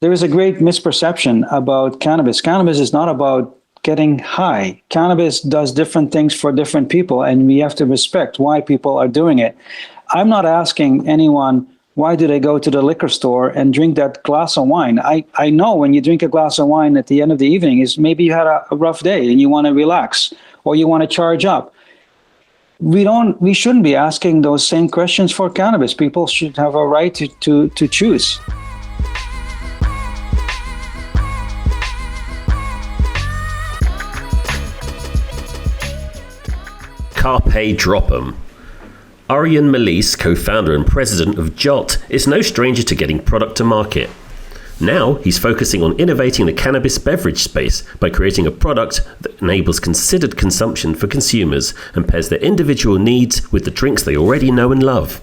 There is a great misperception about cannabis. Cannabis is not about getting high. Cannabis does different things for different people, and we have to respect why people are doing it. I'm not asking anyone, why do they go to the liquor store and drink that glass of wine? I know when you drink a glass of wine at the end of the evening is maybe you had a rough day and you want to relax or you want to charge up. We shouldn't be asking those same questions for cannabis. People should have a right to choose. Carpe Drop'em. Arjen Melis, co-founder and president of Djot, is no stranger to getting product to market. Now he's focusing on innovating the cannabis beverage space by creating a product that enables considered consumption for consumers and pairs their individual needs with the drinks they already know and love.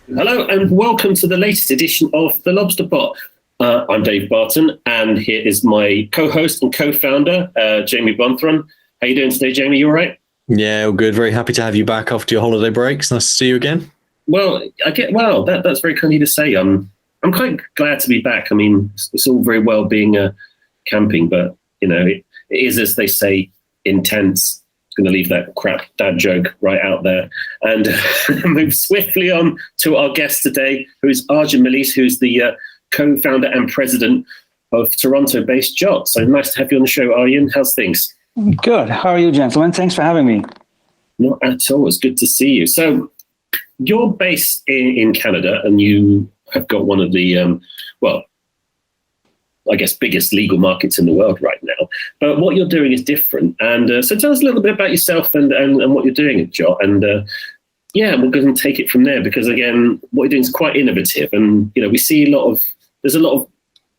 Hello and welcome to the latest edition of The Lobsterpot. I'm Dave Barton and here is my co-host and co-founder, Jamie Bunthron. How you doing today, Jamie? You all right? Yeah, all good. Very happy to have you back after your holiday breaks. Nice to see you again. Well, that's very kind of you to say. I'm quite glad to be back. I mean, it's all very well being camping, but it is, as they say, intense. I'm going to leave that crap dad joke right out there and move swiftly on to our guest today, who's Arjen Melis, who's the co-founder and president of Toronto-based Djot. So nice to have you on the show, Arjen. How's things? Good. How are you, gentlemen? Thanks for having me. Not at all. It's good to see you. So you're based in Canada and you have got one of the, biggest legal markets in the world right now. But what you're doing is different. And so tell us a little bit about yourself and what you're doing at Djot. And we're going to take it from there because, again, what you're doing is quite innovative. And, we see there's a lot of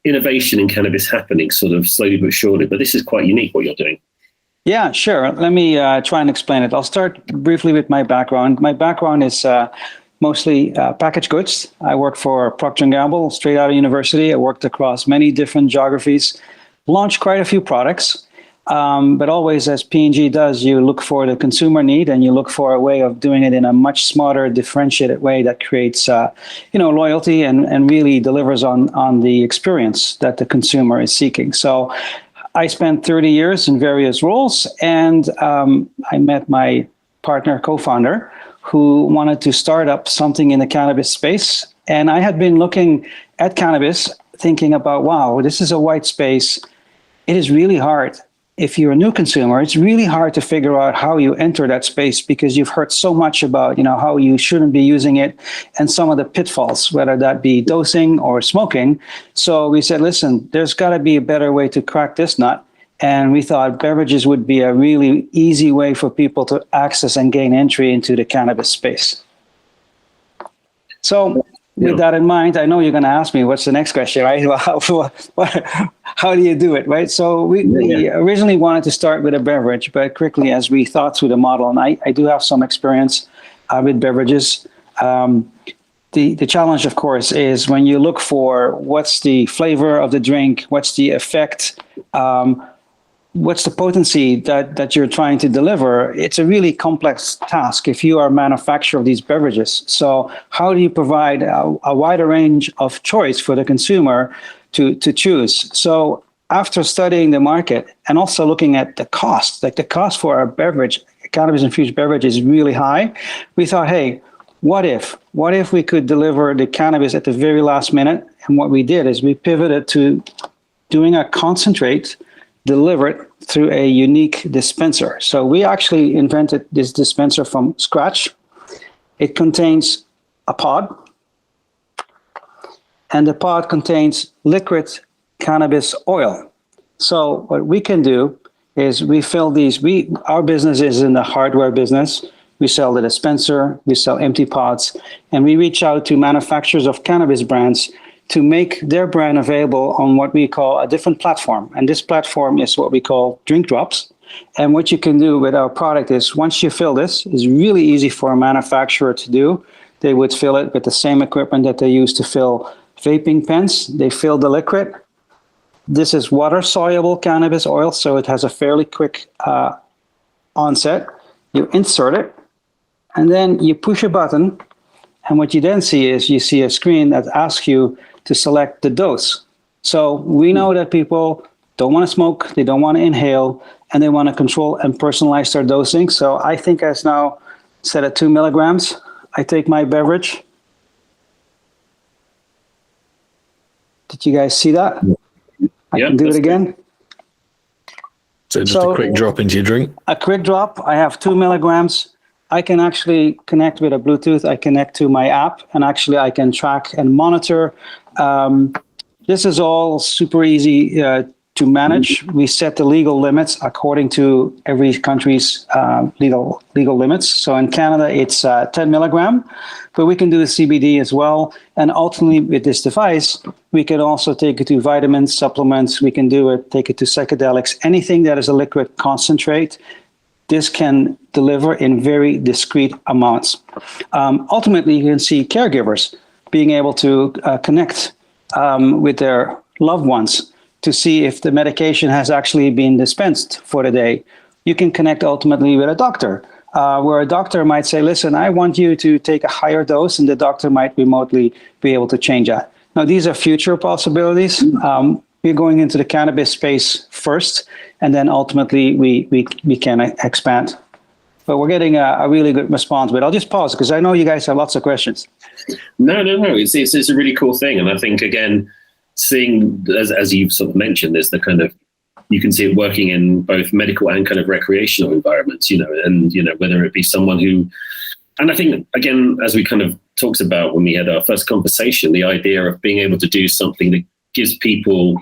innovation in cannabis happening sort of slowly but surely. But this is quite unique what you're doing. Yeah, sure. Let me try and explain it. I'll start briefly with my background. My background is mostly packaged goods. I worked for Procter & Gamble straight out of university. I worked across many different geographies, launched quite a few products. But always, as P&G does, you look for the consumer need and you look for a way of doing it in a much smarter, differentiated way that creates loyalty and really delivers on the experience that the consumer is seeking. So I spent 30 years in various roles, and I met my partner, co-founder, who wanted to start up something in the cannabis space. And I had been looking at cannabis, thinking about, wow, this is a white space. It is really hard. If you're a new consumer, it's really hard to figure out how you enter that space because you've heard so much about, how you shouldn't be using it and some of the pitfalls, whether that be dosing or smoking. So we said, listen, there's got to be a better way to crack this nut. And we thought beverages would be a really easy way for people to access and gain entry into the cannabis space. So with that in mind, I know you're going to ask me, what's the next question, right? How do you do it, right? So we originally wanted to start with a beverage, but quickly as we thought through the model, and I do have some experience with beverages. The challenge, of course, is when you look for what's the flavor of the drink, what's the effect, what's the potency that you're trying to deliver, it's a really complex task if you are a manufacturer of these beverages. So how do you provide a wider range of choice for the consumer to choose? So after studying the market and also looking at the cost, like the cost for a beverage, cannabis-infused beverage is really high, we thought, hey, what if we could deliver the cannabis at the very last minute? And what we did is we pivoted to doing a concentrate delivered through a unique dispenser. So we actually invented this dispenser from scratch. It contains a pod, and the pod contains liquid cannabis oil. So what we can do is we fill these, our business is in the hardware business. We sell the dispenser, we sell empty pods, and we reach out to manufacturers of cannabis brands to make their brand available on what we call a different platform. And this platform is what we call drink drops. And what you can do with our product is once you fill this, it's really easy for a manufacturer to do. They would fill it with the same equipment that they use to fill vaping pens. They fill the liquid. This is water-soluble cannabis oil, so it has a fairly quick onset. You insert it, and then you push a button. And what you then see is you see a screen that asks you to select the dose. So we know that people don't want to smoke, they don't want to inhale, and they want to control and personalize their dosing. So I think as now set at 2 milligrams, I take my beverage. Did you guys see that? I can do it again. So just a quick drop into your drink. A quick drop. I have 2 milligrams. I can actually connect with a Bluetooth. I connect to my app, and actually I can track and monitor. This is all super easy to manage. We set the legal limits according to every country's legal limits. So in Canada, it's 10 milligram, but we can do the CBD as well. And ultimately, with this device, we can also take it to vitamins, supplements. We can take it to psychedelics, anything that is a liquid concentrate. This can deliver in very discrete amounts. Ultimately, you can see caregivers being able to connect with their loved ones to see if the medication has actually been dispensed for the day. You can connect ultimately with a doctor, where a doctor might say, listen, I want you to take a higher dose, and the doctor might remotely be able to change that. Now, these are future possibilities. We're going into the cannabis space first, and then ultimately we can expand. But we're getting a really good response. But I'll just pause because I know you guys have lots of questions. No. It's a really cool thing. And I think, again, seeing, as you've sort of mentioned, there's the kind of, you can see it working in both medical and kind of recreational environments, and, whether it be someone who, and I think, again, as we kind of talked about when we had our first conversation, the idea of being able to do something that gives people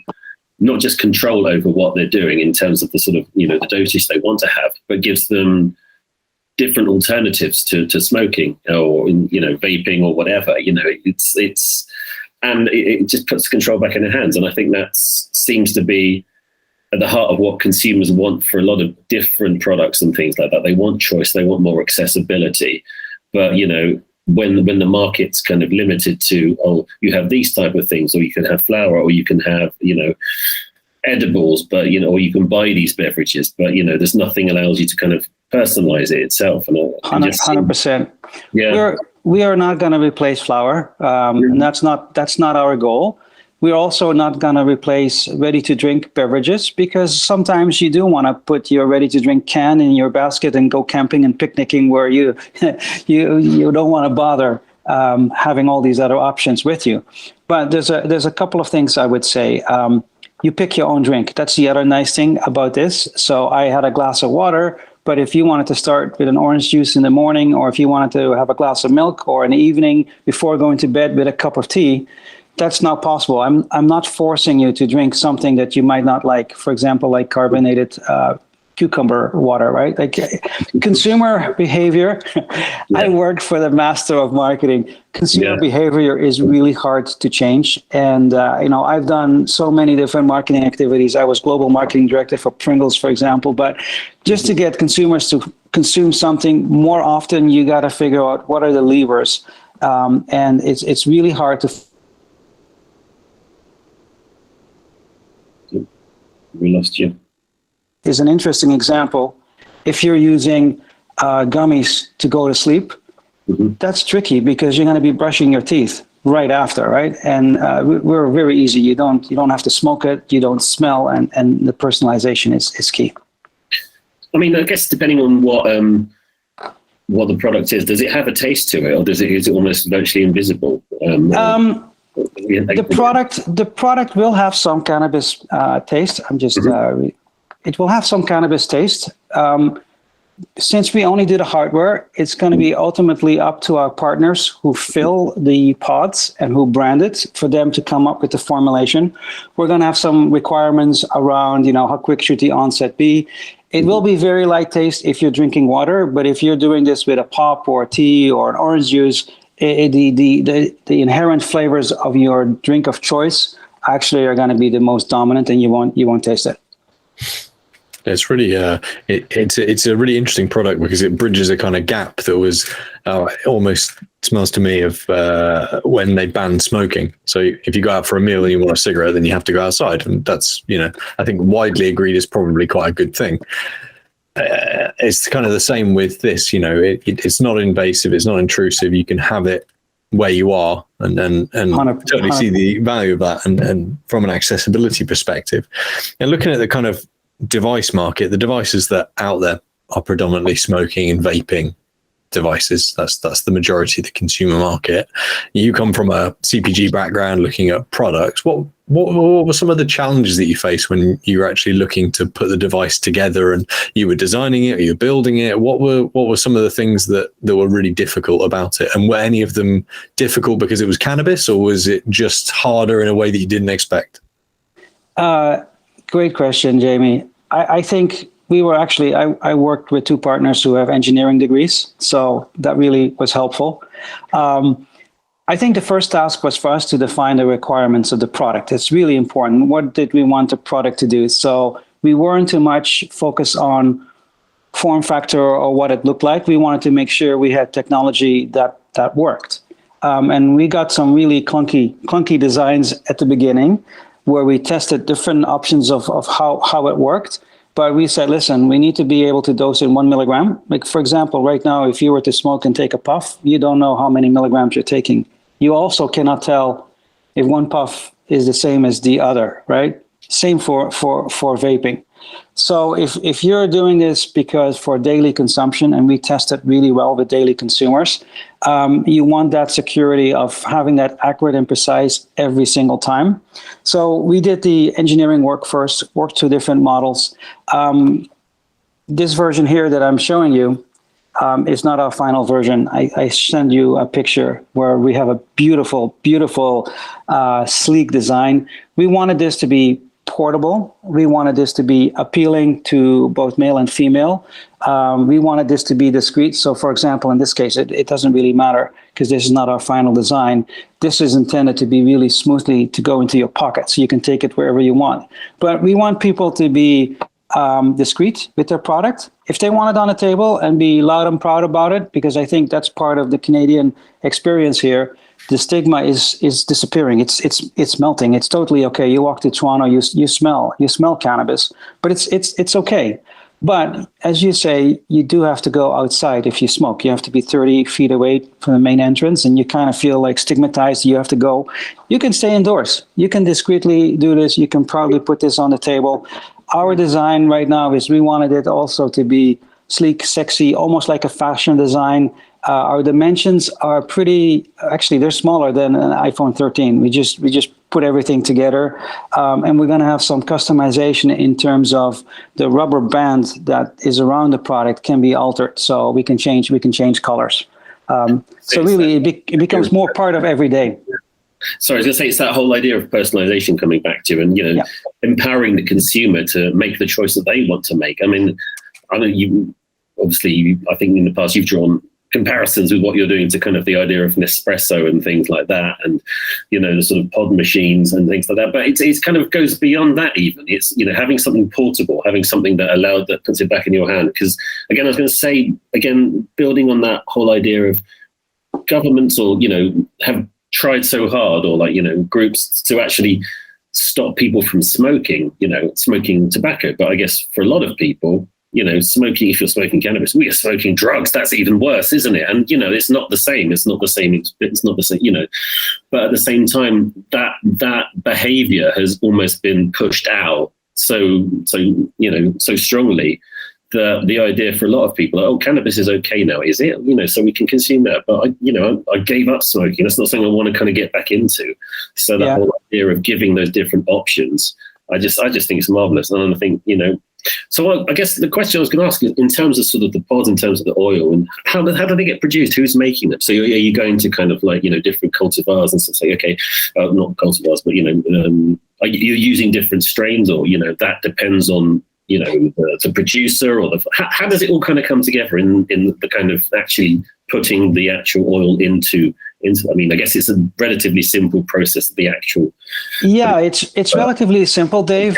not just control over what they're doing in terms of the sort of, the dosage they want to have, but gives them different alternatives to smoking or, vaping or whatever, and it just puts control back in their hands. And I think that seems to be at the heart of what consumers want for a lot of different products and things like that. They want choice, they want more accessibility. But, when the market's kind of limited to, you have these type of things, or you can have flour, or you can have, edibles, but, or you can buy these beverages, but, there's nothing allows you to kind of personalize it itself. And 100%. Yeah. We are not going to replace flour, and that's not our goal. We're also not going to replace ready-to-drink beverages, because sometimes you do want to put your ready-to-drink can in your basket and go camping and picnicking, where you don't want to bother having all these other options with you. But there's a couple of things I would say. You pick your own drink. That's the other nice thing about this. So I had a glass of water, but if you wanted to start with an orange juice in the morning, or if you wanted to have a glass of milk, or in the evening before going to bed with a cup of tea, that's not possible. I'm not forcing you to drink something that you might not like. For example, like carbonated cucumber water, right? Like consumer behavior. Yeah. I worked for the master of marketing. Consumer behavior is really hard to change. And, I've done so many different marketing activities. I was global marketing director for Pringles, for example. But just to get consumers to consume something more often, you got to figure out what are the levers. And it's really hard to. We lost you. Is an interesting example. If you're using gummies to go to sleep, that's tricky, because you're going to be brushing your teeth right after, right? And we're very easy. You don't have to smoke it. You don't smell, and the personalization is key. I mean, I guess depending on what the product is, does it have a taste to it, or is it almost virtually invisible? The product will have some cannabis taste. It will have some cannabis taste. Since we only do the hardware, it's going to be ultimately up to our partners who fill the pods and who brand it, for them to come up with the formulation. We're going to have some requirements around, how quick should the onset be. It will be very light taste if you're drinking water, but if you're doing this with a pop or a tea or an orange juice, the inherent flavors of your drink of choice actually are going to be the most dominant, and you won't taste it. It's really it's a really interesting product, because it bridges a kind of gap that was almost smells to me of when they banned smoking. So if you go out for a meal and you want a cigarette, then you have to go outside, and that's I think widely agreed is probably quite a good thing. It's kind of the same with this. It's not invasive, it's not intrusive. You can have it where you are and 100%. totally see the value of that and from an accessibility perspective. And looking at the kind of device market, the devices that are out there are predominantly smoking and vaping devices. That's the majority of the consumer market. You come from a CPG background looking at products. What were some of the challenges that you faced when you were actually looking to put the device together and you were designing it or you were building it? What were some of the things that were really difficult about it? And were any of them difficult because it was cannabis, or was it just harder in a way that you didn't expect? Great question, Jamie. I think we were actually, I worked with two partners who have engineering degrees, so that really was helpful. I think the first task was for us to define the requirements of the product. It's really important. What did we want the product to do? So we weren't too much focused on form factor or what it looked like. We wanted to make sure we had technology that worked. And we got some really clunky designs at the beginning where we tested different options of how it worked. But we said, listen, we need to be able to dose in 1 milligram. Like, for example, right now, if you were to smoke and take a puff, you don't know how many milligrams you're taking. You also cannot tell if one puff is the same as the other, right? Same for vaping. So if you're doing this because for daily consumption, and we test it really well with daily consumers, you want that security of having that accurate and precise every single time. So we did the engineering work first, worked two different models. This version here that I'm showing you is not our final version. I send you a picture where we have a beautiful, sleek design. We wanted this to be portable. We wanted this to be appealing to both male and female. We wanted this to be discreet. So for example, in this case, it doesn't really matter because this is not our final design. This is intended to be really smoothly to go into your pocket so you can take it wherever you want. But we want people to be discreet with their product. If they want it on the table and be loud and proud about it, because I think that's part of the Canadian experience here, the stigma is disappearing. It's melting. It's totally okay. You walk to Toronto, you smell cannabis, but it's okay. But as you say, you do have to go outside if you smoke. You have to be 30 feet away from the main entrance, and you kind of feel like stigmatized. You have to go. You can stay indoors. You can discreetly do this. You can probably put this on the table. Our design right now is we wanted it also to be sleek, sexy, almost like a fashion design. Our dimensions are actually, they're smaller than an iPhone 13. We just put everything together. And we're going to have some customization in terms of the rubber band that is around the product can be altered. So we can change colors. So really, it becomes more part of every day. Sorry, I was going to say, it's that whole idea of personalization coming back to, and, empowering the consumer to make the choice that they want to make. I mean, I know you, obviously, I think in the past you've drawn comparisons with what you're doing to kind of the idea of Nespresso and things like that, and the sort of pod machines and things like that. But it's kind of goes beyond that even. It's having something portable, having something that puts it back in your hand. Because again, I was going to say again, building on that whole idea of governments or have tried so hard, or groups to actually stop people from smoking tobacco. But I guess for a lot of people, smoking, if you're smoking cannabis, we are smoking drugs. That's even worse, isn't it? And, it's not the same. It's not the same. But at the same time, that behavior has almost been pushed out so strongly. The idea for a lot of people, cannabis is okay now, is it? So we can consume that. But I gave up smoking. That's not something I want to kind of get back into. So the whole idea of giving those different options, I just think it's marvelous. And I think, so I guess the question I was going to ask is, in terms of sort of the pods, in terms of the oil, and how do they get produced? Who's making them? So are you going to kind of different cultivars and stuff? Say, okay, not cultivars, but are you using different strains, or that depends on the producer, or how does it all kind of come together in the kind of actually putting the actual oil into? I mean, I guess it's a relatively simple process. The actual. Yeah, it's relatively simple, Dave.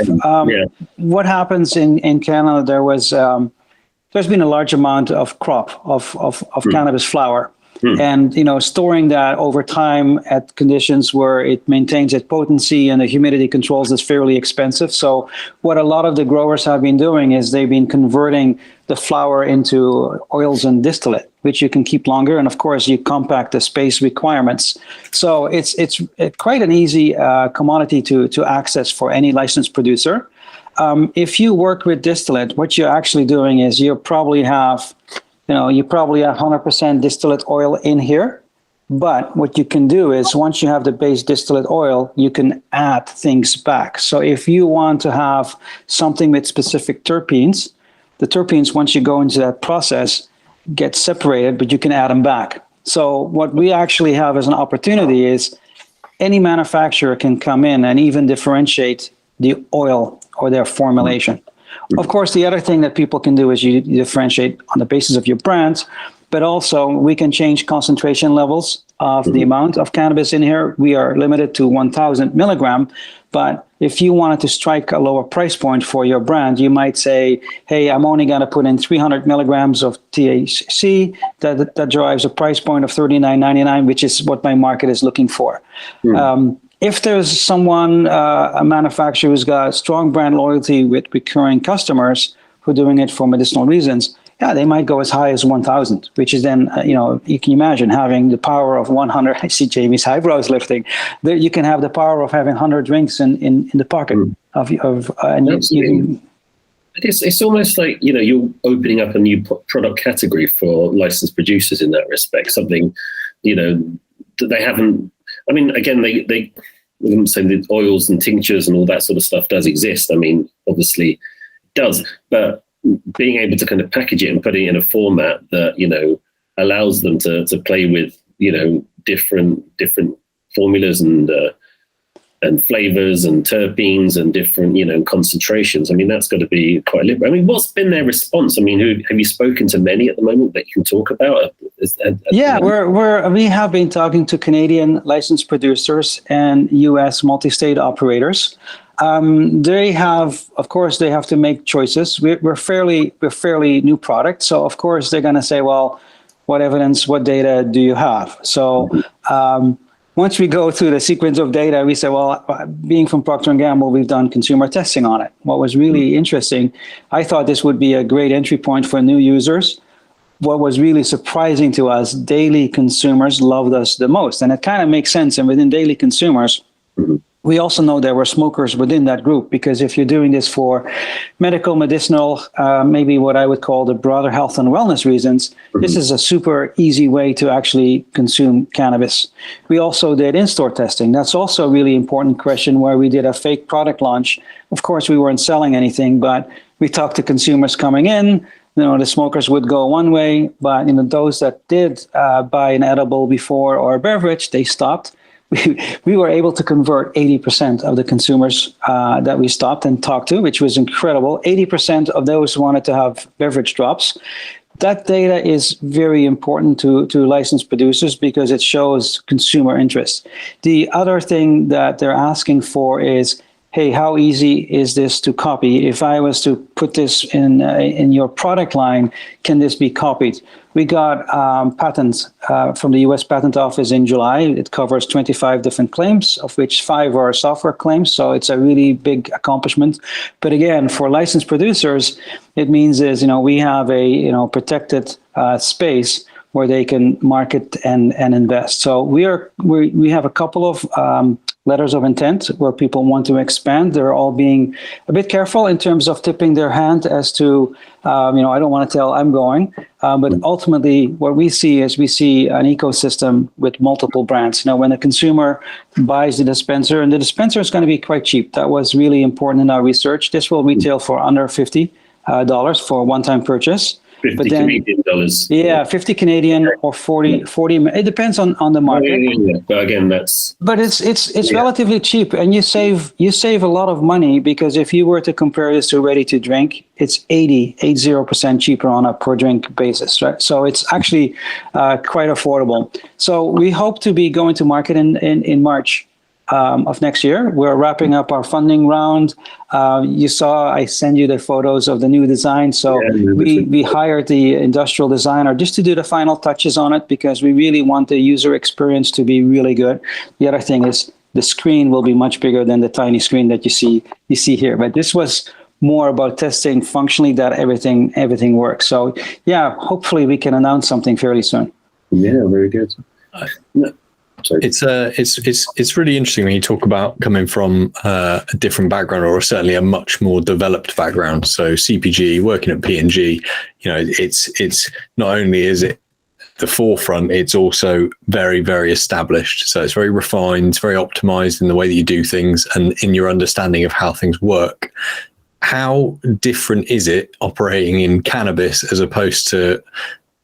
What happens in Canada? There's been a large amount of crop of cannabis flower. And storing that over time at conditions where it maintains its potency and the humidity controls is fairly expensive. So what a lot of the growers have been doing is they've been converting the flower into oils and distillate. which you can keep longer. And of course, you compact the space requirements. So it's quite an easy commodity to access for any licensed producer. If you work with distillate, what you're actually doing is you probably have 100% distillate oil in here. But what you can do is once you have the base distillate oil, you can add things back. So if you want to have something with specific terpenes, the terpenes, once you go into that process, get separated, but you can add them back. So what we actually have as an opportunity is any manufacturer can come in and even differentiate the oil or their formulation. Of course, the other thing that people can do is you differentiate on the basis of your brand, but also we can change concentration levels of the amount of cannabis in here. We are limited to 1,000 milligram, but if you wanted to strike a lower price point for your brand, you might say, hey, I'm only going to put in 300 milligrams of THC. That drives a price point of $39.99, which is what my market is looking for. If there's someone, a manufacturer who's got strong brand loyalty with recurring customers who are doing it for medicinal reasons, yeah, they might go as high as 1,000, which is then, you can imagine having the power of 100. I see Jamie's eyebrows lifting. There, you can have the power of having 100 drinks in the pocket It's almost like, you're opening up a new product category for licensed producers in that respect. Something, that they haven't. I mean, again, they wouldn't say that oils and tinctures and all that sort of stuff does exist. I mean, obviously it does, but being able to kind of package it and put it in a format that, allows them to play with, different formulas and flavors and terpenes and different, concentrations. I mean, that's got to be quite liberal. I mean, what's been their response? I mean, have you spoken to many at the moment that you can talk about? We have been talking to Canadian licensed producers and U.S. multi-state operators. They have to make choices. We're fairly new product, so of course they're going to say, well, what evidence, what data do you have? So once we go through the sequence of data, we say, well, being from Procter & Gamble, we've done consumer testing on it. What was really interesting, I thought this would be a great entry point for new users. What was really surprising to us, daily consumers loved us the most. And it kind of makes sense. And within daily consumers, we also know there were smokers within that group, because if you're doing this for medicinal, maybe what I would call the broader health and wellness reasons, this is a super easy way to actually consume cannabis. We also did in-store testing. That's also a really important question, where we did a fake product launch. Of course, we weren't selling anything, but we talked to consumers coming in. The smokers would go one way, but those that did buy an edible before or a beverage, they stopped. We were able to convert 80% of the consumers that we stopped and talked to, which was incredible. 80% of those wanted to have beverage drops. That data is very important to licensed producers because it shows consumer interest. The other thing that they're asking for is, hey, how easy is this to copy? If I was to put this in your product line, can this be copied? We got patents from the U.S. Patent Office in July. It covers 25 different claims, of which 5 are software claims. So it's a really big accomplishment. But again, for licensed producers, it means we have a protected space where they can market and invest. So we have a couple of letters of intent where people want to expand. They're all being a bit careful in terms of tipping their hand as to, I don't want to tell I'm going, but ultimately what we see is an ecosystem with multiple brands. When a consumer buys the dispenser, and the dispenser is going to be quite cheap. That was really important in our research. This will retail for under $50 for a one-time purchase. 50 Canadian dollars. Yeah, 50 Canadian or 40. It depends on the market. Yeah. But again, it's relatively cheap, and you save a lot of money, because if you were to compare this to ready to drink, it's 80% cheaper on a per drink basis, right? So it's actually quite affordable. So we hope to be going to market in March of next year. We're wrapping up our funding round. You saw, I send you the photos of the new design. So we hired the industrial designer just to do the final touches on it, because we really want the user experience to be really good. The other thing is the screen will be much bigger than the tiny screen that you see here. But this was more about testing functionally that everything works. So yeah, hopefully we can announce something fairly soon. Yeah, very good. No, sorry. It's really interesting when you talk about coming from a different background, or certainly a much more developed background. So CPG, working at P&G, it's not only is it the forefront, it's also very, very established. So it's very refined, it's very optimized in the way that you do things and in your understanding of how things work. How different is it operating in cannabis as opposed to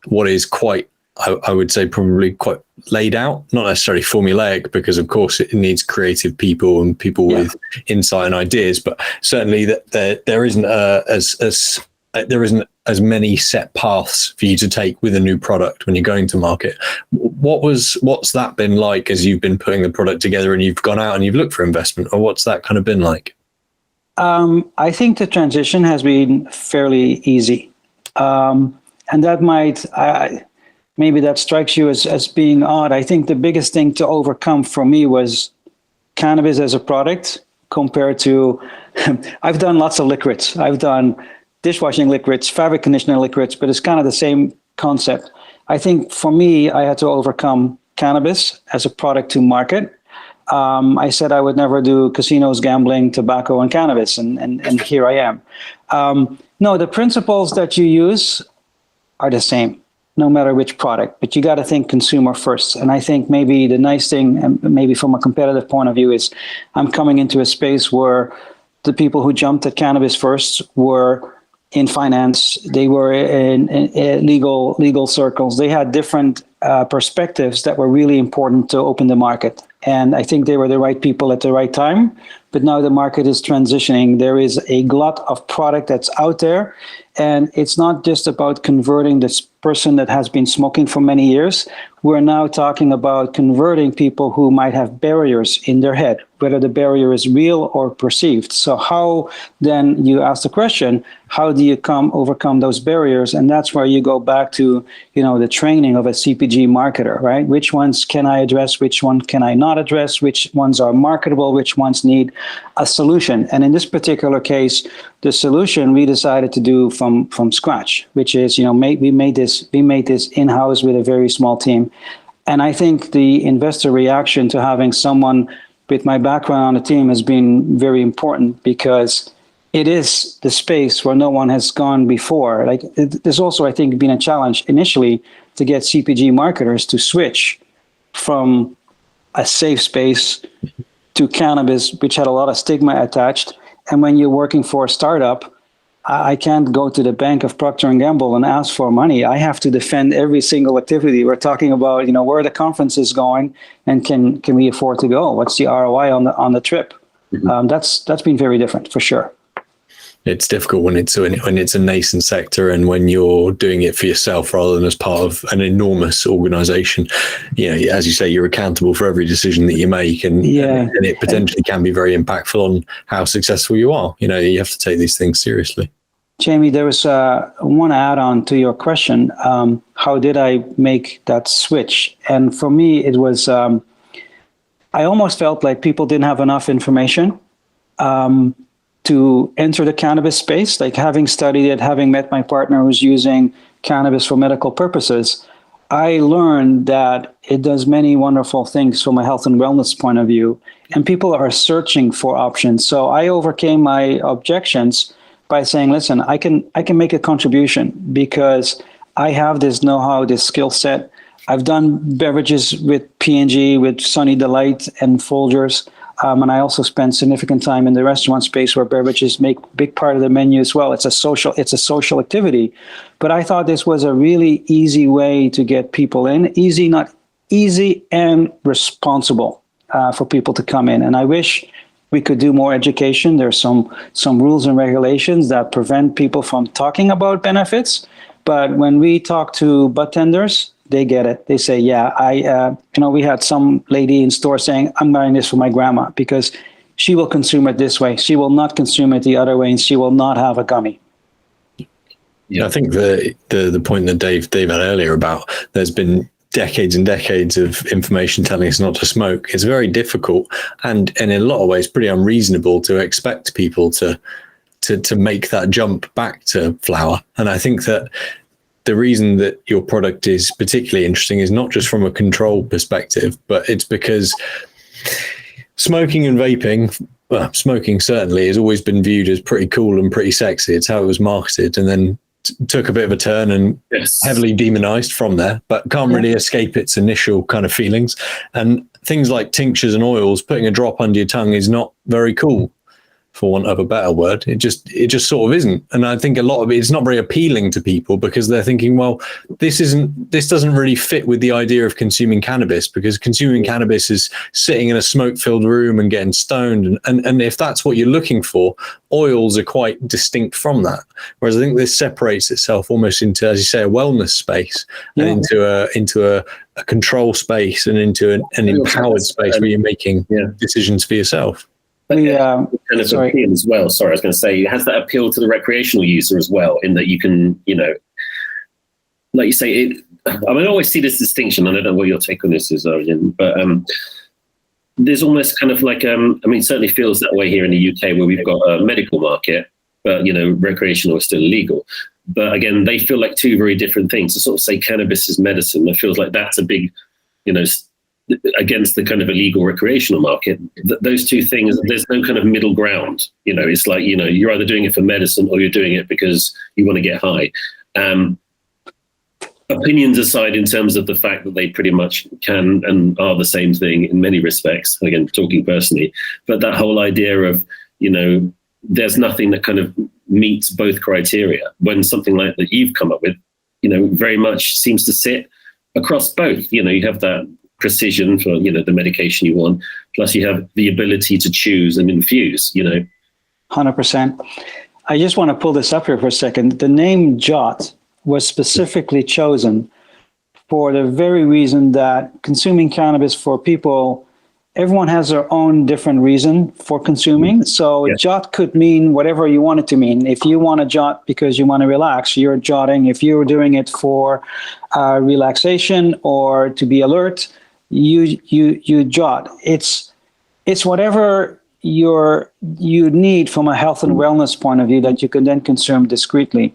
what is quite, I would say, probably quite laid out, not necessarily formulaic, because of course it needs creative people and people with insight and ideas, but certainly that there isn't there isn't as many set paths for you to take with a new product when you're going to market. What's that been like as you've been putting the product together and you've gone out and you've looked for investment, or what's that kind of been like? I think the transition has been fairly easy. And that might, maybe that strikes you as being odd. I think the biggest thing to overcome for me was cannabis as a product compared to, I've done lots of liquids. I've done dishwashing liquids, fabric conditioner liquids, but it's kind of the same concept. I think for me, I had to overcome cannabis as a product to market. I said I would never do casinos, gambling, tobacco, and cannabis, and here I am. No, the principles that you use are the same, no matter which product, but you got to think consumer first. And I think maybe the nice thing, and maybe from a competitive point of view, is I'm coming into a space where the people who jumped at cannabis first were in finance, they were in legal circles. They had different perspectives that were really important to open the market. And I think they were the right people at the right time. But now the market is transitioning. There is a glut of product that's out there. And it's not just about converting this person that has been smoking for many years. We're now talking about converting people who might have barriers in their head, whether the barrier is real or perceived. So how then, you ask the question, how do you overcome those barriers? And that's where you go back to, the training of a CPG marketer, right? Which ones can I address? Which one can I not address? Which ones are marketable? Which ones need a solution? And in this particular case, the solution we decided to do from scratch, which is, we made this in-house with a very small team. And I think the investor reaction to having someone with my background on the team has been very important, because it is the space where no one has gone before. There's also, I think, been a challenge initially to get CPG marketers to switch from a safe space to cannabis, which had a lot of stigma attached. And when you're working for a startup, I can't go to the bank of Procter & Gamble and ask for money. I have to defend every single activity. We're talking about, where the conference is going, and can we afford to go? What's the ROI on the trip? Mm-hmm. That's been very different for sure. It's difficult when it's a nascent sector and when you're doing it for yourself rather than as part of an enormous organization. As you say, you're accountable for every decision that you make, and it potentially can be very impactful on how successful you are. You have to take these things seriously. Jamie, there was one add-on to your question. How did I make that switch? And for me, it was, I almost felt like people didn't have enough information to enter the cannabis space. Like, having studied it, having met my partner who's using cannabis for medical purposes, I learned that it does many wonderful things from a health and wellness point of view, and people are searching for options. So I overcame my objections by saying, listen, I can make a contribution because I have this know-how, this skill set. I've done beverages with P&G, with Sunny Delight and Folgers. And I also spend significant time in the restaurant space where beverages make a big part of the menu as well. It's a social activity. But I thought this was a really easy way to get people in. Easy and responsible for people to come in. And I wish we could do more education. There's some rules and regulations that prevent people from talking about benefits. But when we talk to budtenders, they get it. They say, yeah, we had some lady in store saying, I'm buying this for my grandma because she will consume it this way. She will not consume it the other way, and she will not have a gummy. Yeah, I think the point that Dave had earlier about there's been decades and decades of information telling us not to smoke. It's very difficult and in a lot of ways pretty unreasonable to expect people to to make that jump back to flower. And I think that the reason that your product is particularly interesting is not just from a control perspective, but it's because smoking and vaping, well, smoking certainly has always been viewed as pretty cool and pretty sexy. It's how it was marketed, and then took a bit of a turn and heavily demonized from there, but can't really escape its initial kind of feelings. And things like tinctures and oils, putting a drop under your tongue is not very cool, for want of a better word. It just sort of isn't. And I think a lot of it's not very appealing to people because they're thinking, well, this doesn't really fit with the idea of consuming cannabis, because consuming cannabis is sitting in a smoke-filled room and getting stoned. And if that's what you're looking for, oils are quite distinct from that. Whereas I think this separates itself almost into, as you say, a wellness space and into a control space and into an empowered space where you're making decisions for yourself. But kind of appeal as well. Sorry, I was going to say, it has that appeal to the recreational user as well, in that you can, like you say, I always see this distinction. I don't know what your take on this is, Arjen, but there's almost kind of like, it certainly feels that way here in the UK, where we've got a medical market, but, recreational is still illegal. But again, they feel like two very different things. To sort of say cannabis is medicine, it feels like that's a big, against the kind of illegal recreational market. Those two things, there's no kind of middle ground. It's like, you're either doing it for medicine or you're doing it because you want to get high. Opinions aside, in terms of the fact that they pretty much can and are the same thing in many respects, again, talking personally, but that whole idea of, there's nothing that kind of meets both criteria, when something like that you've come up with, very much seems to sit across both. You have that precision for the medication you want, plus you have the ability to choose and infuse. 100%. I just want to pull this up here for a second. The name Djot was specifically chosen for the very reason that consuming cannabis for people, everyone has their own different reason for consuming. So Djot could mean whatever you want it to mean. If you want to Djot because you want to relax, you're Djotting. If you're doing it for relaxation or to be alert, you Djot. It's whatever you need from a health and wellness point of view that you can then consume discreetly.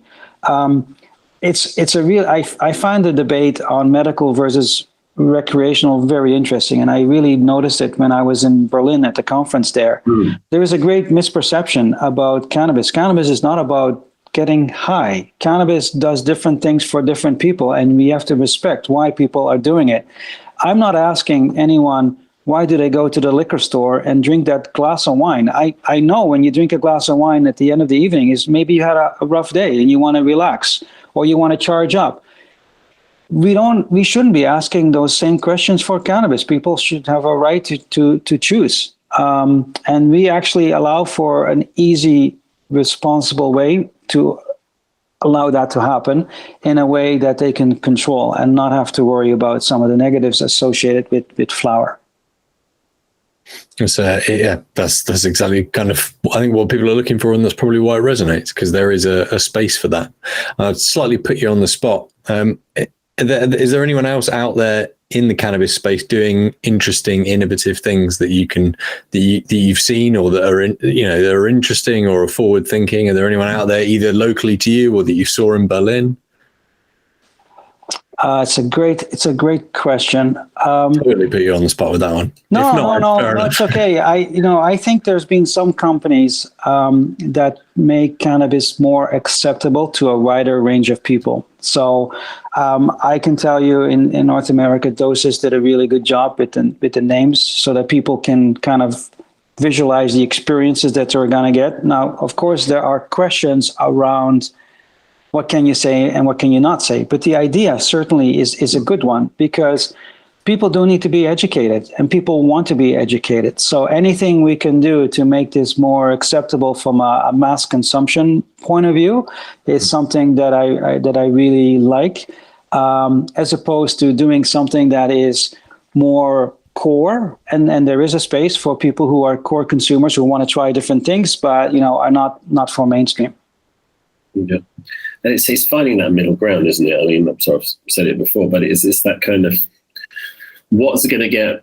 It's a real. I find the debate on medical versus recreational very interesting, and I really noticed it when I was in Berlin at the conference there. There is a great misperception about cannabis. Cannabis is not about getting high. Cannabis does different things for different people, and we have to respect why people are doing it. I'm not asking anyone, why do they go to the liquor store and drink that glass of wine? I know when you drink a glass of wine at the end of the evening is maybe you had a rough day and you want to relax or you want to charge up. We shouldn't be asking those same questions for cannabis. People should have a right to choose. And we actually allow for an easy, responsible way to allow that to happen in a way that they can control and not have to worry about some of the negatives associated with flower. It's that's exactly kind of, I think, what people are looking for, and that's probably why it resonates, because there is a space for that. I'd slightly put you on the spot. Is there anyone else out there in the cannabis space doing interesting, innovative things that you've seen, or that are that are interesting or are forward thinking? Are there anyone out there either locally to you or that you saw in Berlin? It's a great question. Totally put you on the spot with that one. No, it's okay. I think there's been some companies that make cannabis more acceptable to a wider range of people. So I can tell you in North America, Doses did a really good job with the names so that people can kind of visualize the experiences that they're going to get. Now, of course, there are questions around what can you say and what can you not say? But the idea certainly is a good one, because people do need to be educated and people want to be educated. So anything we can do to make this more acceptable from a mass consumption point of view is something that I really like, as opposed to doing something that is more core. And there is a space for people who are core consumers who want to try different things, but are not for mainstream. Yeah. And it's finding that middle ground, isn't it? I mean, I'm sorry, I've said it before, but it's that kind of what's going to get,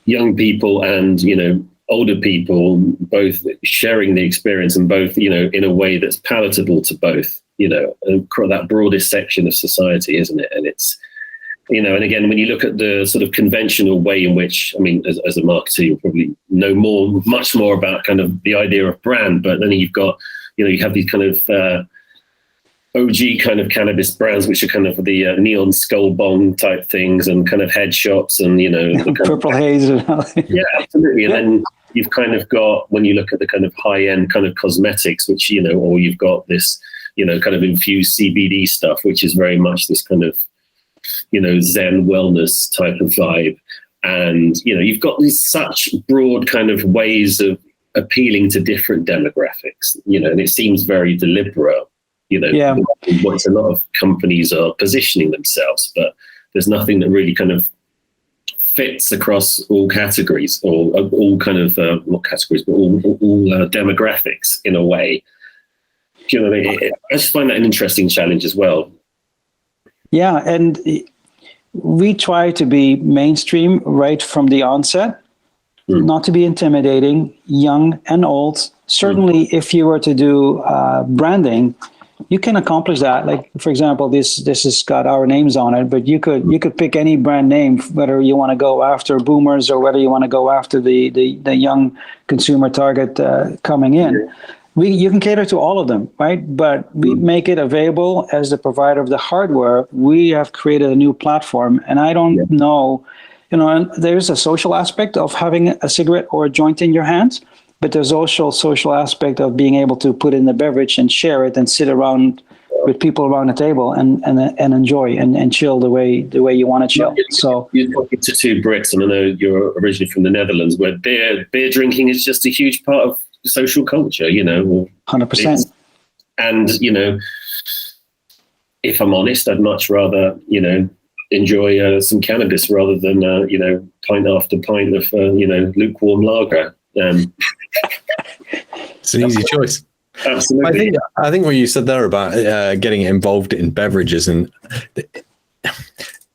young people and, older people, both sharing the experience and both, in a way that's palatable to both, that broadest section of society, isn't it? And it's, and again, when you look at the sort of conventional way in which, I mean, as a marketer, you'll probably know much more about kind of the idea of brand, but then you've got, you have these kind of OG kind of cannabis brands, which are kind of the neon skull bong type things and kind of head shops and, the purple haze. Yeah, absolutely. And then you've kind of got, when you look at the kind of high end kind of cosmetics, which, or you've got this, kind of infused CBD stuff, which is very much this kind of, Zen wellness type of vibe. And, you've got these such broad kind of ways of appealing to different demographics, and it seems very deliberate, what a lot of companies are positioning themselves, but there's nothing that really kind of fits across all categories or all kind of, not categories, but all demographics in a way. I just find that an interesting challenge as well. Yeah, and we try to be mainstream right from the onset, not to be intimidating, young and old. Certainly, if you were to do branding, you can accomplish that. Like, for example, this has got our names on it, but you could pick any brand name, whether you want to go after boomers or whether you want to go after the young consumer target coming in. You can cater to all of them, right? But we make it available as the provider of the hardware. We have created a new platform, and I don't know, and there's a social aspect of having a cigarette or a joint in your hands, but there's also a social aspect of being able to put in the beverage and share it and sit around with people around the table and enjoy and chill the way you want to chill. So you're talking to two Brits, and I know you're originally from the Netherlands, where beer drinking is just a huge part of social culture, 100%. And, if I'm honest, I'd much rather, enjoy some cannabis rather than, pint after pint of, lukewarm lager. It's an easy choice. Absolutely. I think what you said there about getting involved in beverages, and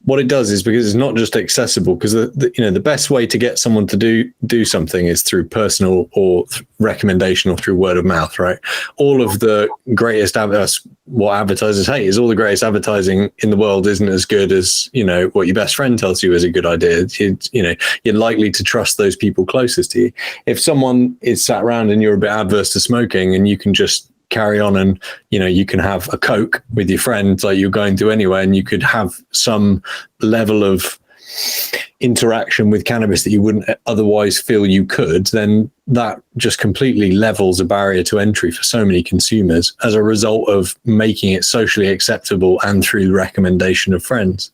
what it does is, because it's not just accessible, because the best way to get someone to do something is through personal or recommendation or through word of mouth, right? All of the greatest what advertisers hate is all the greatest advertising in the world isn't as good as what your best friend tells you is a good idea. You're likely to trust those people closest to you. If someone is sat around and you're a bit adverse to smoking, and you can just carry on and you can have a Coke with your friends like you're going to anywhere, and you could have some level of interaction with cannabis that you wouldn't otherwise feel you could, then that just completely levels a barrier to entry for so many consumers as a result of making it socially acceptable and through the recommendation of friends.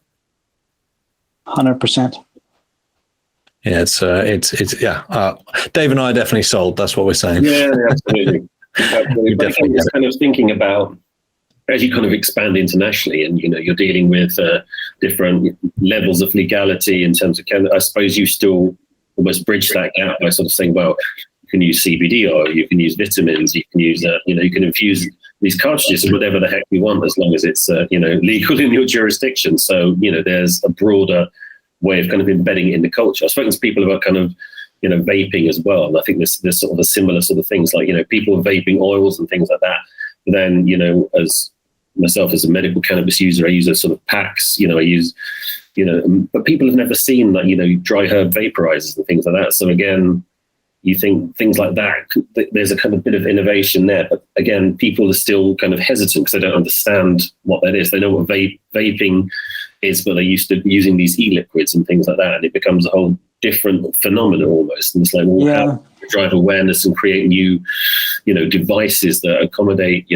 100%. Yeah, it's Dave and I are definitely sold. That's what we're saying. Yeah, absolutely. Definitely. Just kind of thinking about, as you kind of expand internationally, and you're dealing with different levels of legality in terms of cannabis, I suppose you still almost bridge that gap by sort of saying, well, you can use CBD oil, you can use vitamins, you can use you can infuse these cartridges or whatever the heck you want, as long as it's legal in your jurisdiction. So there's a broader way of kind of embedding it in the culture. I've spoken to people about kind of vaping as well. And I think there's sort of a similar sort of things, like, people vaping oils and things like that. But then, as myself as a medical cannabis user, I use a sort of packs, I use, but people have never seen like, dry herb vaporizers and things like that. So again, you think things like that, there's a kind of bit of innovation there. But again, people are still kind of hesitant because they don't understand what that is. They know what vaping is, but they're used to using these e-liquids and things like that. And it becomes a whole different phenomenon almost. And it's like, well, how do you drive awareness and create new, devices that accommodate,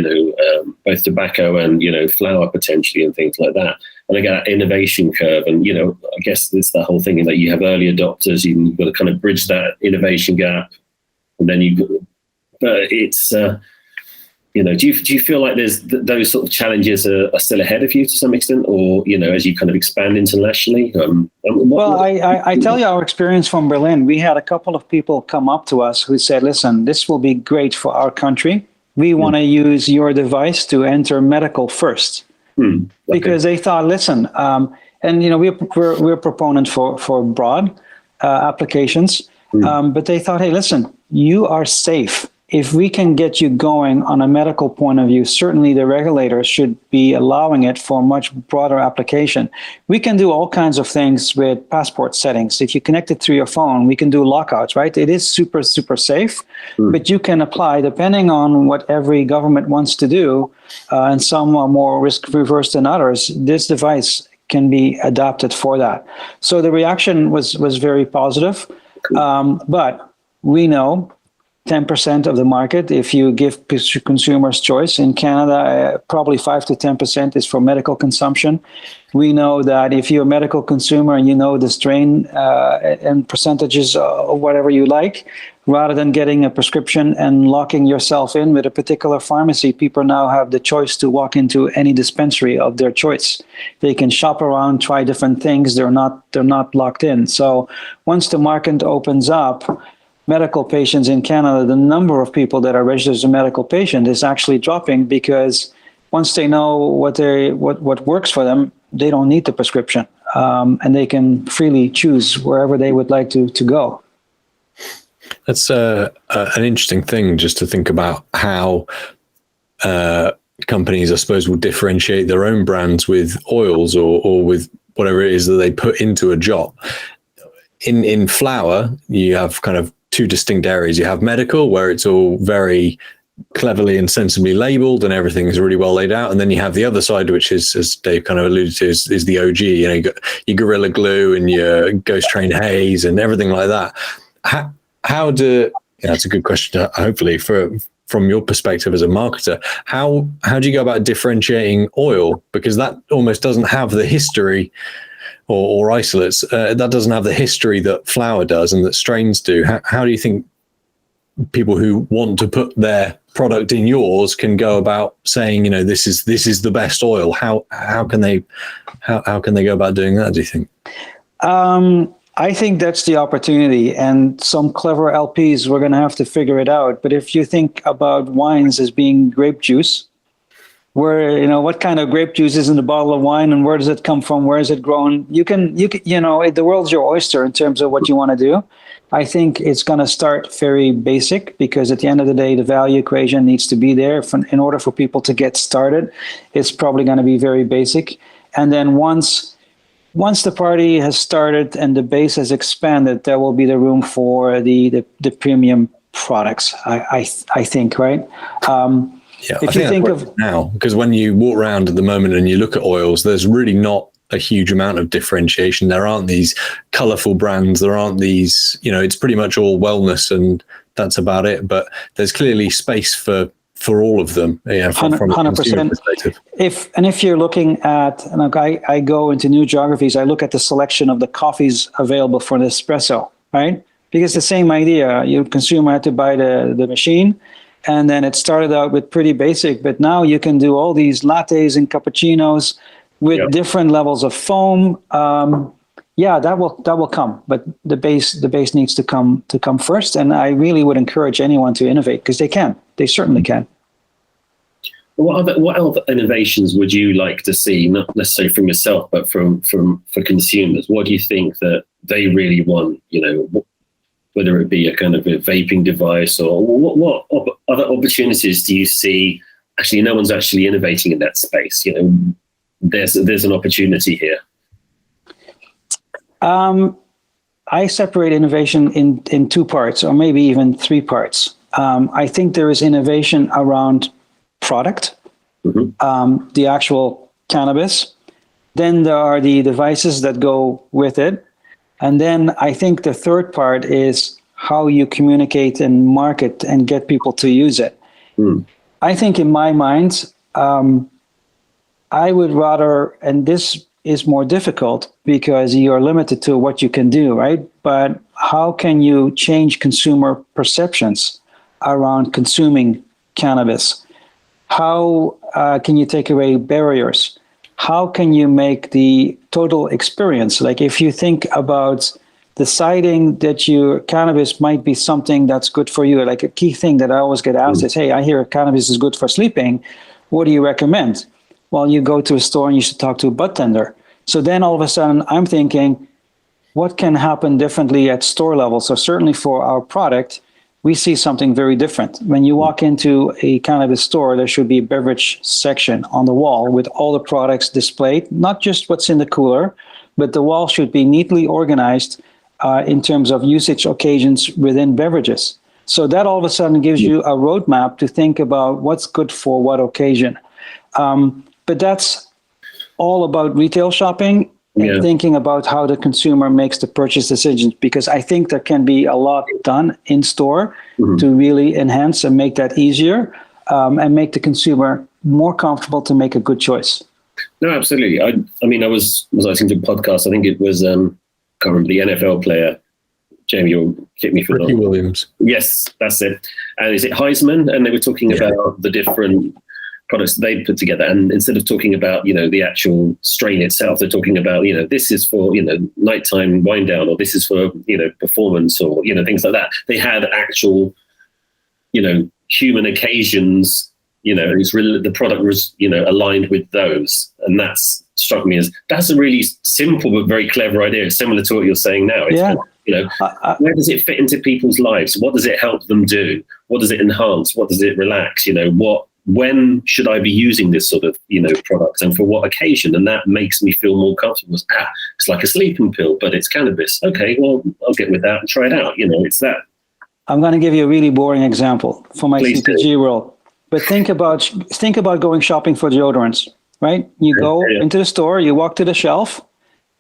both tobacco and, flour potentially and things like that. And again, that innovation curve. And, I guess it's the whole thing that you have early adopters, you've got to kind of bridge that innovation gap. And then but it's, do you feel like there's those sort of challenges are still ahead of you to some extent, or as you kind of expand internationally? I tell you our experience from Berlin. We had a couple of people come up to us who said, "Listen, this will be great for our country. We want to use your device to enter medical first," because they thought, "Listen," and we're proponent for broad applications. But they thought, hey, listen, you are safe. If we can get you going on a medical point of view, certainly the regulators should be allowing it for much broader application. We can do all kinds of things with passport settings. If you connect it through your phone, we can do lockouts, right? It is super, super safe, but you can apply depending on what every government wants to do, and some are more risk reverse than others. This device can be adapted for that. So the reaction was very positive, but we know 10% of the market, if you give consumers choice. In Canada, probably 5 to 10% is for medical consumption. We know that if you're a medical consumer and you know the strain and percentages of whatever you like, rather than getting a prescription and locking yourself in with a particular pharmacy, people now have the choice to walk into any dispensary of their choice. They can shop around, try different things. They're not locked in. So once the market opens up, medical patients in Canada, the number of people that are registered as a medical patient is actually dropping, because once they know what works for them, they don't need the prescription, and they can freely choose wherever they would like to go. That's an interesting thing, just to think about how companies, I suppose, will differentiate their own brands with oils or with whatever it is that they put into a Djot. In flower, you have kind of two distinct areas. You have medical, where it's all very cleverly and sensibly labeled and everything is really well laid out. And then you have the other side, which is, as Dave kind of alluded to, is the OG. You know, you got your Gorilla Glue and your Ghost Train Haze and everything like that. That's a good question, hopefully, from your perspective as a marketer. How do you go about differentiating oil? Because that almost doesn't have the history, or isolates, that doesn't have the history that flower does and that strains do. How do you think people who want to put their product in yours can go about saying, you know, this is the best oil? How can they go about doing that, do you think? I think that's the opportunity, and some clever LPs, we're going to have to figure it out. But if you think about wines as being grape juice, where, you know, what kind of grape juice is in the bottle of wine and where does it come from? Where is it grown? You can, the world's your oyster in terms of what you want to do. I think it's going to start very basic, because at the end of the day, the value equation needs to be there in order for people to get started. It's probably going to be very basic. And then once the party has started and the base has expanded, there will be the room for the premium products, I think, right? Yeah, if you think of now, because when you walk around at the moment and you look at oils, there's really not a huge amount of differentiation. There aren't these colorful brands. There aren't these, you know, it's pretty much all wellness and that's about it. But there's clearly space for all of them. Yeah, from 100%. Perspective. If you're looking at, and I go into new geographies, I look at the selection of the coffees available for the espresso, right? Because the same idea, you consumer had to buy the machine. And then it started out with pretty basic, but now you can do all these lattes and cappuccinos with different levels of foam. That will come, but the base needs to come first. And I really would encourage anyone to innovate, because they certainly can. What other innovations would you like to see, not necessarily from yourself, but for consumers? What do you think that they really want? You know, whether it be a kind of a vaping device, or what other opportunities do you see? Actually, no one's actually innovating in that space. You know, there's an opportunity here. I separate innovation in two parts, or maybe even three parts. I think there is innovation around product, the actual cannabis. Then there are the devices that go with it. And then I think the third part is how you communicate and market and get people to use it. I think in my mind, I would rather, and this is more difficult because you're limited to what you can do, right? But how can you change consumer perceptions around consuming cannabis? How can you take away barriers? How can you make the total experience? Like, if you think about deciding that your cannabis might be something that's good for you, like a key thing that I always get asked is, hey, I hear cannabis is good for sleeping. What do you recommend? Well, you go to a store and you should talk to a bud tender. So then all of a sudden I'm thinking, what can happen differently at store level. So certainly for our product, we see something very different. When you walk into a cannabis store, there should be a beverage section on the wall with all the products displayed, not just what's in the cooler, but the wall should be neatly organized in terms of usage occasions within beverages. So that all of a sudden gives you a roadmap to think about what's good for what occasion. But that's all about retail shopping and thinking about how the consumer makes the purchase decisions, because I think there can be a lot done in store to really enhance and make that easier and make the consumer more comfortable to make a good choice. No, absolutely. I mean, I was listening to a podcast. I think it was, can't remember, the NFL player. Jamie, you'll get me for Ricky Williams. Yes, that's it. And is it Heisman? And they were talking about the different products they put together. And instead of talking about, the actual strain itself, they're talking about, this is for, nighttime wind down, or this is for, performance, or, things like that. They had actual, human occasions, the product was, aligned with those. And that's struck me as, that's a really simple but very clever idea. It's similar to what you're saying now. It's where does it fit into people's lives? What does it help them do? What does it enhance? What does it relax? When should I be using this sort of, product, and for what occasion? And that makes me feel more comfortable. It's like a sleeping pill, but it's cannabis. Okay, well, I'll get with that and try it out. It's that. I'm going to give you a really boring example for my CPG world. But think about going shopping for deodorants, right? You go into the store, you walk to the shelf.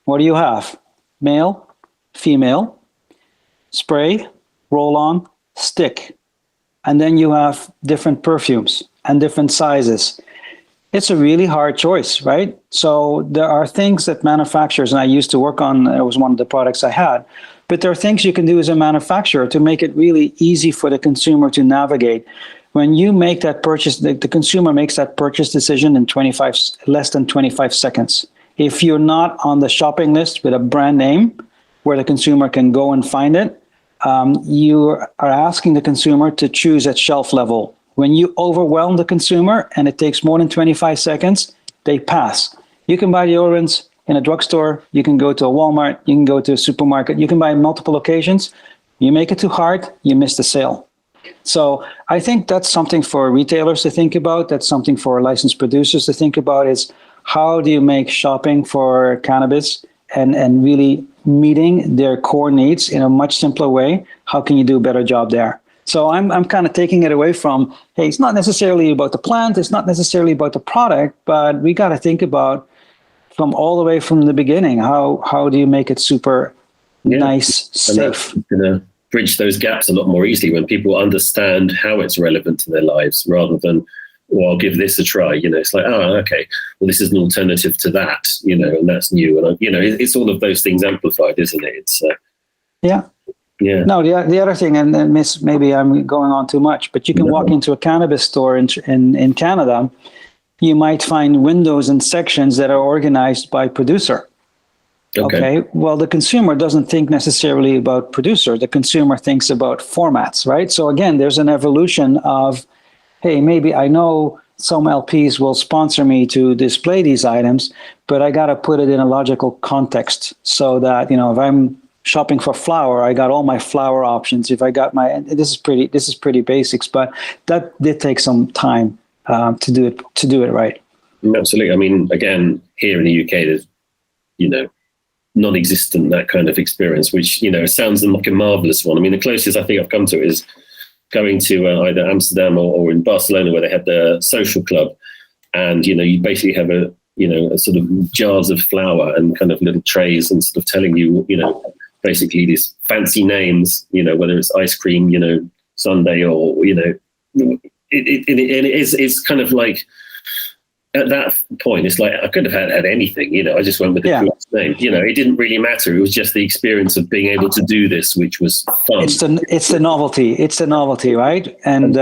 What do you have? Male, female, spray, roll-on, stick. And then you have different perfumes and different sizes. It's a really hard choice, right? So there are things that manufacturers, and I used to work on, it was one of the products I had, but there are things you can do as a manufacturer to make it really easy for the consumer to navigate. When you make that purchase, the consumer makes that purchase decision in less than 25 seconds. If you're not on the shopping list with a brand name where the consumer can go and find it, you are asking the consumer to choose at shelf level. When you overwhelm the consumer and it takes more than 25 seconds, they pass. You can buy deodorants in a drugstore, you can go to a Walmart, you can go to a supermarket, you can buy multiple occasions. You make it too hard, you miss the sale. So I think that's something for retailers to think about. That's something for licensed producers to think about, is how do you make shopping for cannabis and really meeting their core needs in a much simpler way? How can you do a better job there? So I'm kind of taking it away from, hey, it's not necessarily about the plant, it's not necessarily about the product, but we got to think about from all the way from the beginning, how do you make it super nice, safe? Bridge those gaps a lot more easily when people understand how it's relevant to their lives, rather than, well, I'll give this a try. It's like, oh, okay, well, this is an alternative to that, and that's new. And, it's all of those things amplified, isn't it? It's Yeah. No, the other thing, and maybe I'm going on too much, but you can walk into a cannabis store in Canada, you might find windows and sections that are organized by producer. Okay. Well, the consumer doesn't think necessarily about producer. The consumer thinks about formats, right? So again, there's an evolution of, hey, maybe I know some LPs will sponsor me to display these items, but I got to put it in a logical context so that, if I'm shopping for flour, I got all my flour options. If I got this is pretty basics, but that did take some time to do it right. Absolutely. I mean, again, here in the UK, there's, non-existent, that kind of experience, which, sounds like a marvelous one. I mean, the closest I think I've come to it is going to either Amsterdam or in Barcelona, where they had the social club, and, you basically have a sort of jars of flour and kind of little trays, and sort of telling you, basically these fancy names, whether it's ice cream, sundae, or, it's kind of like, at that point, it's like, I could have had anything, I just went with the coolest name. It didn't really matter. It was just the experience of being able to do this, which was fun. It's the novelty. It's the novelty, right? And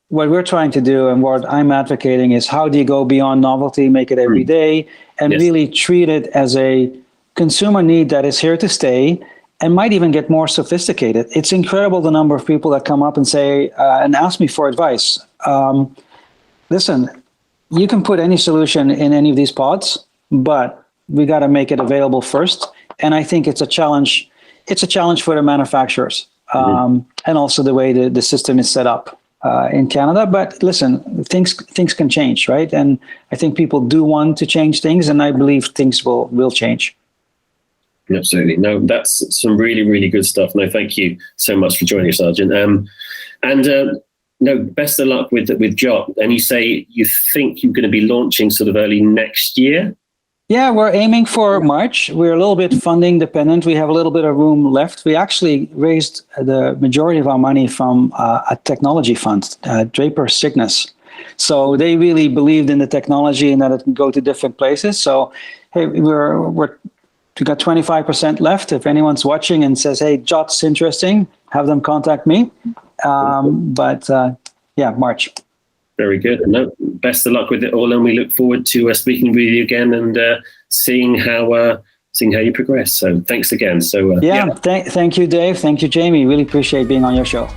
what we're trying to do, and what I'm advocating, is how do you go beyond novelty, make it every day, and really treat it as a consumer need that is here to stay, and might even get more sophisticated. It's incredible the number of people that come up and say, and ask me for advice. Listen, you can put any solution in any of these pods, but we got to make it available first. And I think it's a challenge. It's a challenge for the manufacturers, and also the way the system is set up in Canada. But listen, things can change, right? And I think people do want to change things, and I believe things will change. Absolutely. No, that's some really, really good stuff. No, thank you so much for joining us, Arjen. No, best of luck with Djot. And you say you think you're going to be launching sort of early next year? Yeah, we're aiming for March. We're a little bit funding dependent. We have a little bit of room left. We actually raised the majority of our money from a technology fund, Draper Cygnus. So they really believed in the technology and that it can go to different places. So hey, we got 25% left. If anyone's watching and says, hey, Djot's interesting, have them contact me. March. Very good. No, best of luck with it all, and we look forward to speaking with you again and seeing how you progress. So thanks again. So thank you, Dave. Thank you, Jamie. Really appreciate being on your show.